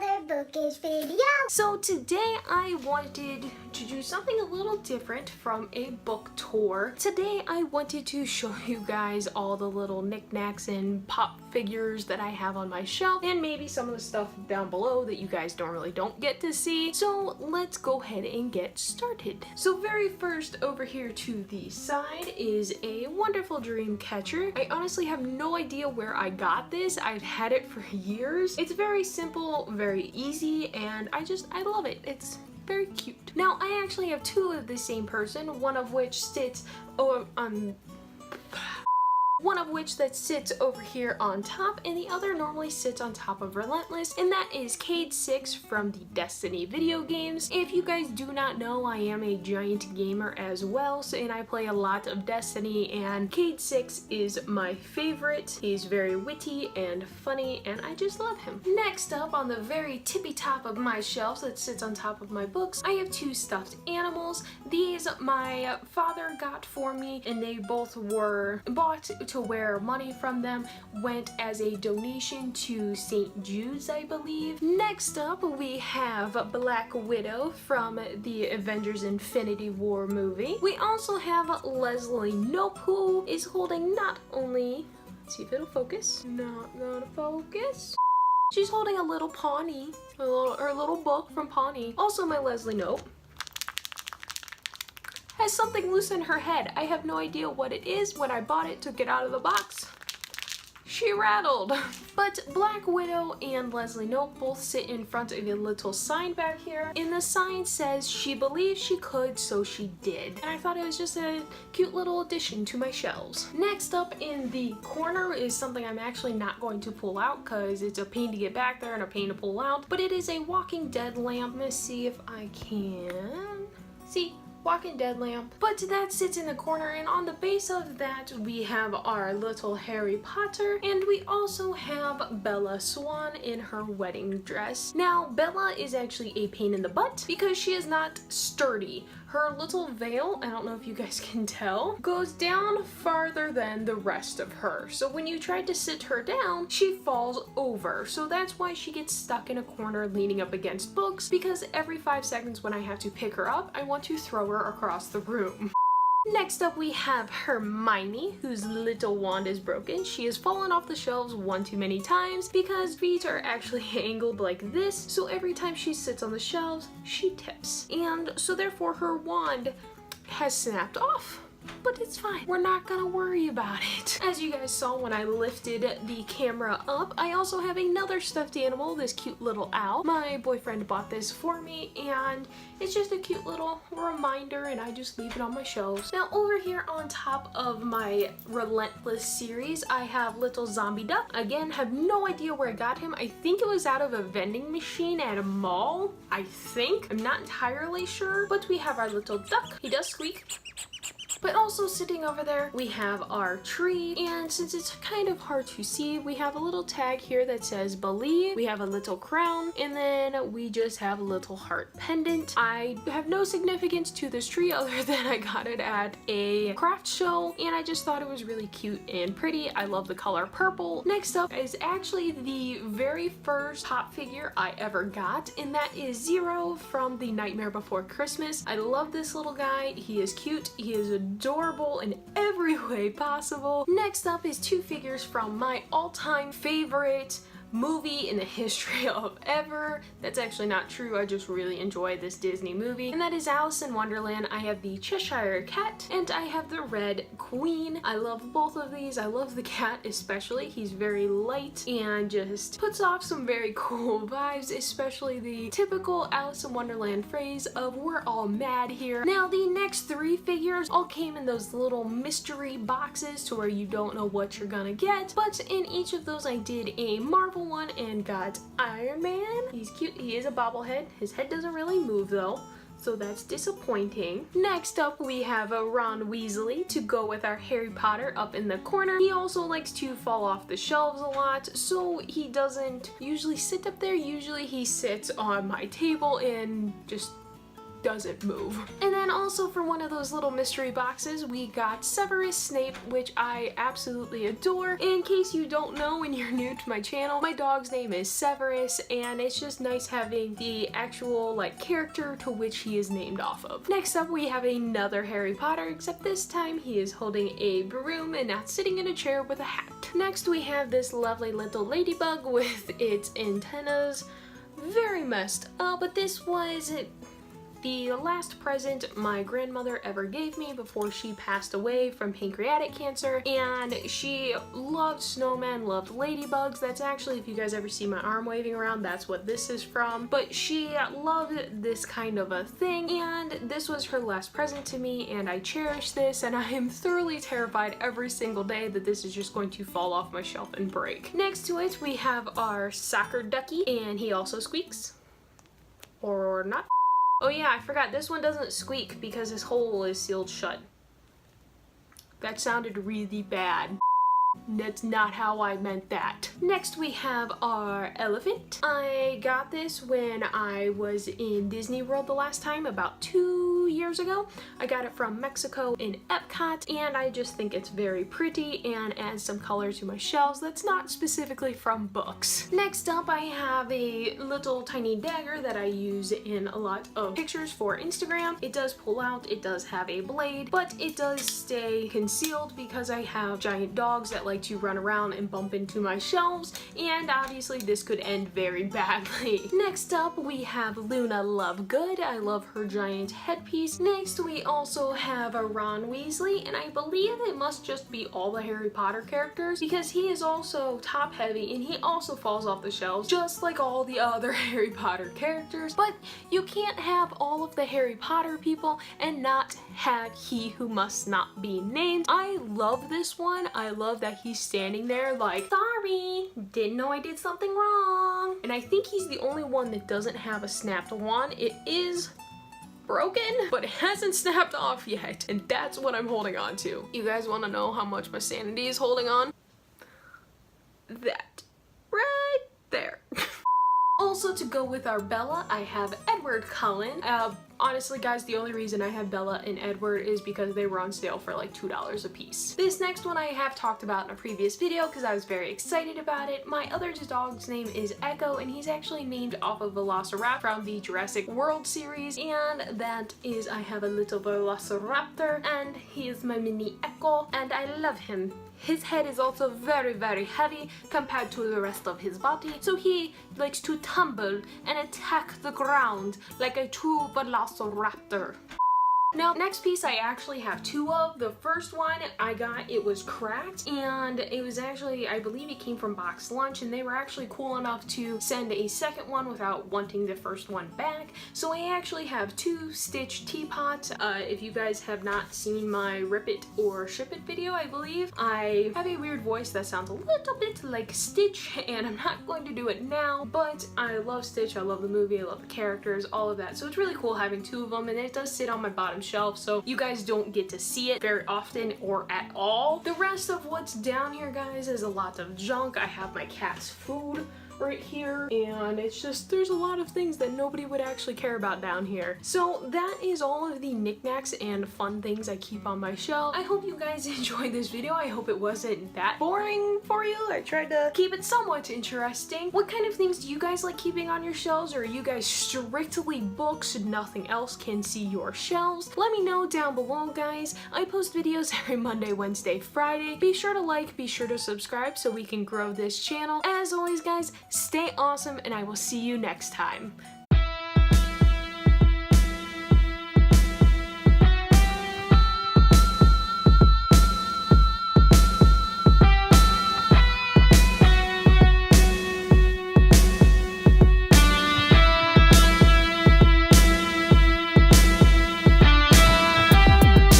another Bookish video. So today I wanted to do something a little different from a book tour. Today I wanted to show you guys all the little knickknacks and pop figures that I have on my shelf, and maybe some of the stuff down below that you guys normally don't get to see. So let's go ahead and get started. So very first, over here to the side is a wonderful dream catcher. I honestly have no idea where I got this. I've had it for years. It's very simple, very easy, and I love it. It's very cute. Now I actually have two of the same person, one of which sits over here on top, and the other normally sits on top of Relentless, and that is Cade 6 from the Destiny video games. If you guys do not know, I am a giant gamer as well, and I play a lot of Destiny, and Cade 6 is my favorite. He's very witty and funny, and I just love him. Next up, on the very tippy top of my shelf that sits on top of my books, I have two stuffed animals. These my father got for me, and they both were bought to where money from them went as a donation to St. Jude's, I believe. Next up, we have Black Widow from the Avengers Infinity War movie. We also have Leslie Knope, who is holding not only, let's see if it'll focus, not gonna focus. She's holding a little Pawnee, her little book from Pawnee. Also my Leslie Knope has something loose in her head. I have no idea what it is. When I bought it, took it out of the box, she rattled. But Black Widow and Leslie Knope both sit in front of a little sign back here, and the sign says she believed she could, so she did. And I thought it was just a cute little addition to my shelves. Next up in the corner is something I'm actually not going to pull out because it's a pain to get back there and a pain to pull out, but it is a Walking Dead lamp. Let's see if I can see. Walking Dead lamp. But that sits in the corner, and on the base of that we have our little Harry Potter, and we also have Bella Swan in her wedding dress. Now Bella is actually a pain in the butt because she is not sturdy. Her little veil, I don't know if you guys can tell, goes down farther than the rest of her. So when you try to sit her down, she falls over. So that's why she gets stuck in a corner leaning up against books, because every 5 seconds when I have to pick her up, I want to throw her across the room. Next up we have Hermione, whose little wand is broken. She has fallen off the shelves one too many times because feet are actually angled like this, so every time she sits on the shelves, she tips. And so therefore her wand has snapped off. But it's fine. We're not gonna worry about it. As you guys saw when I lifted the camera up, I also have another stuffed animal, this cute little owl. My boyfriend bought this for me, and it's just a cute little reminder, and I just leave it on my shelves. Now over here on top of my Relentless series, I have little Zombie Duck. Again, have no idea where I got him. I think it was out of a vending machine at a mall, I think. I'm not entirely sure, but we have our little duck. He does squeak. But also sitting over there, we have our tree, and since it's kind of hard to see, we have a little tag here that says believe. We have a little crown, and then we just have a little heart pendant. I have no significance to this tree other than I got it at a craft show, and I just thought it was really cute and pretty. I love the color purple. Next up is actually the very first pop figure I ever got, and that is Zero from The Nightmare Before Christmas. I love this little guy. He is cute. He is adorable in every way possible. Next up is two figures from my all-time favorite movie in the history of ever. That's actually not true. I just really enjoy this Disney movie, and that is Alice in Wonderland. I have the Cheshire Cat, and I have the Red Queen. I love both of these. I love the cat especially. He's very light and just puts off some very cool vibes, especially the typical Alice in Wonderland phrase of "we're all mad here." Now the next three figures all came in those little mystery boxes to where you don't know what you're gonna get, but in each of those I did a Marvel one and got Iron Man. He's cute. He is a bobblehead. His head doesn't really move though, so that's disappointing. Next up we have a Ron Weasley to go with our Harry Potter up in the corner. He also likes to fall off the shelves a lot, so he doesn't usually sit up there. Usually he sits on my table and just doesn't move. And then also for one of those little mystery boxes, we got Severus Snape, which I absolutely adore. In case you don't know and you're new to my channel, my dog's name is Severus, and it's just nice having the actual like character to which he is named off of. Next up, we have another Harry Potter, except this time he is holding a broom and not sitting in a chair with a hat. Next, we have this lovely little ladybug with its antennas. Very messed up, but this was the last present my grandmother ever gave me before she passed away from pancreatic cancer, and she loved snowmen, loved ladybugs. That's actually, if you guys ever see my arm waving around, that's what this is from. But she loved this kind of a thing, and this was her last present to me, and I cherish this, and I am thoroughly terrified every single day that this is just going to fall off my shelf and break. Next to it, we have our soccer ducky, and he also squeaks. Or not. Oh yeah, I forgot, this one doesn't squeak because his hole is sealed shut. That sounded really bad. That's not how I meant that. Next we have our elephant. I got this when I was in Disney World the last time, about 2 years ago. I got it from Mexico in Epcot, and I just think it's very pretty and adds some color to my shelves that's not specifically from books. Next up, I have a little tiny dagger that I use in a lot of pictures for Instagram. It does pull out, it does have a blade, but it does stay concealed because I have giant dogs that like to run around and bump into my shelves, and obviously this could end very badly. Next up, we have Luna Lovegood. I love her giant headpiece. Next, we also have a Ron Weasley, and I believe it must just be all the Harry Potter characters because he is also top heavy and he also falls off the shelves just like all the other Harry Potter characters. But you can't have all of the Harry Potter people and not have He Who Must Not Be Named. I love this one. I love that he's standing there like, sorry, didn't know I did something wrong. And I think he's the only one that doesn't have a snapped wand. It is broken, but it hasn't snapped off yet, and that's what I'm holding on to. You guys want to know how much my sanity is holding on? That right there. Also, to go with our Bella, I have Edward Cullen. Honestly guys, the only reason I have Bella and Edward is because they were on sale for like $2 a piece. This next one I have talked about in a previous video because I was very excited about it. My other dog's name is Echo, and he's actually named off of Velociraptor from the Jurassic World series, and that is, I have a little Velociraptor, and he is my mini Echo, and I love him. His head is also very, very heavy compared to the rest of his body, so he likes to tumble and attack the ground like a true Velociraptor. Now, next piece I actually have two of. The first one I got, it was cracked, and it was actually, I believe it came from Box Lunch, and they were actually cool enough to send a second one without wanting the first one back. So I actually have two Stitch teapots. If you guys have not seen my Rip It or Ship It video, I believe, I have a weird voice that sounds a little bit like Stitch, and I'm not going to do it now, but I love Stitch, I love the movie, I love the characters, all of that. So it's really cool having two of them, and it does sit on my bottom shelf, so you guys don't get to see it very often or at all. The rest of what's down here, guys, is a lot of junk. I have my cat's food right here, and it's just, there's a lot of things that nobody would actually care about down here. So that is all of the knickknacks and fun things I keep on my shelf. I hope you guys enjoyed this video. I hope it wasn't that boring for you. I tried to keep it somewhat interesting. What kind of things do you guys like keeping on your shelves, or are you guys strictly books, nothing else can see your shelves? Let me know down below, guys. I post videos every Monday, Wednesday, Friday. Be sure to like, be sure to subscribe so we can grow this channel. As always, guys, stay awesome, and I will see you next time.